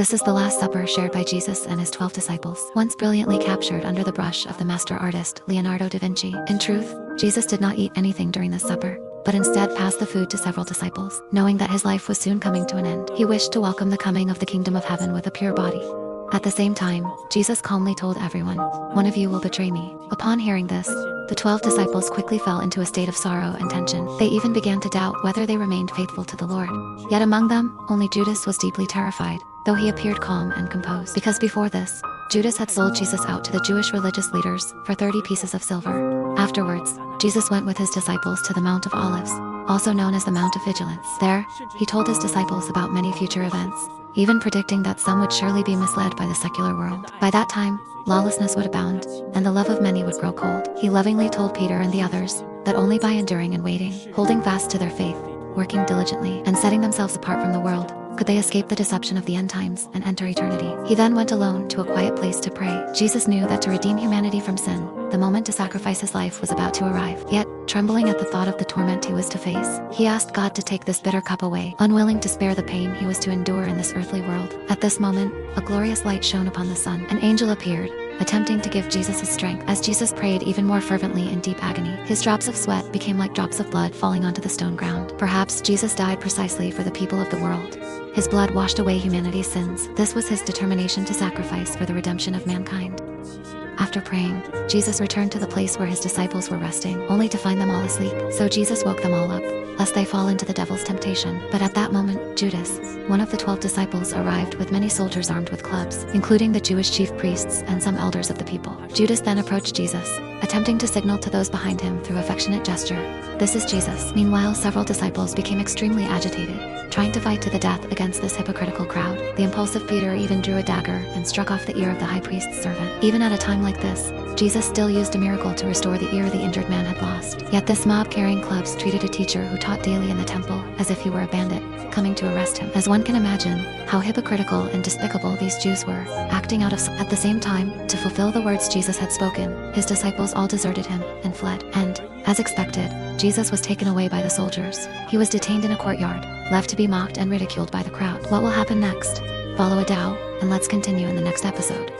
This is the Last Supper shared by Jesus and his 12 disciples, once brilliantly captured under the brush of the master artist Leonardo da Vinci. In truth, Jesus did not eat anything during this supper, but instead passed the food to several disciples. Knowing that his life was soon coming to an end, he wished to welcome the coming of the kingdom of heaven with a pure body. At the same time, Jesus calmly told everyone, "One of you will betray me." Upon hearing this, the 12 disciples quickly fell into a state of sorrow and tension. They even began to doubt whether they remained faithful to the Lord. Yet among them, only Judas was deeply terrified, though he appeared calm and composed. Because before this, Judas had sold Jesus out to the Jewish religious leaders for 30 pieces of silver. Afterwards, Jesus went with his disciples to the Mount of Olives, also known as the Mount of Vigilance. There, he told his disciples about many future events, even predicting that some would surely be misled by the secular world. By that time, lawlessness would abound, and the love of many would grow cold. He lovingly told Peter and the others that only by enduring and waiting, holding fast to their faith, working diligently, and setting themselves apart from the world, could they escape the deception of the end times and enter eternity. He then went alone to a quiet place to pray. Jesus knew that to redeem humanity from sin, the moment to sacrifice his life was about to arrive. Yet, trembling at the thought of the torment he was to face, he asked God to take this bitter cup away, unwilling to spare the pain he was to endure in this earthly world. At this moment, a glorious light shone upon the sun. An angel appeared, attempting to give Jesus his strength. As Jesus prayed even more fervently in deep agony, his drops of sweat became like drops of blood falling onto the stone ground. Perhaps Jesus died precisely for the people of the world. His blood washed away humanity's sins. This was his determination to sacrifice for the redemption of mankind. After praying, Jesus returned to the place where his disciples were resting, only to find them all asleep. So Jesus woke them all up, lest they fall into the devil's temptation. But at that moment, Judas, one of the 12 disciples, arrived with many soldiers armed with clubs, including the Jewish chief priests and some elders of the people. Judas then approached Jesus, attempting to signal to those behind him through affectionate gesture, "This is Jesus." Meanwhile, several disciples became extremely agitated, trying to fight to the death against this hypocritical crowd. The impulsive Peter even drew a dagger and struck off the ear of the high priest's servant. Even at a time like this, Jesus still used a miracle to restore the ear the injured man had lost. Yet this mob carrying clubs treated a teacher who taught daily in the temple as if he were a bandit, coming to arrest him. As one can imagine, how hypocritical and despicable these Jews were, acting out of at the same time, to fulfill the words Jesus had spoken, his disciples all deserted him and fled. And, as expected, Jesus was taken away by the soldiers. He was detained in a courtyard, left to be mocked and ridiculed by the crowd. What will happen next? Follow a Tao, and let's continue in the next episode.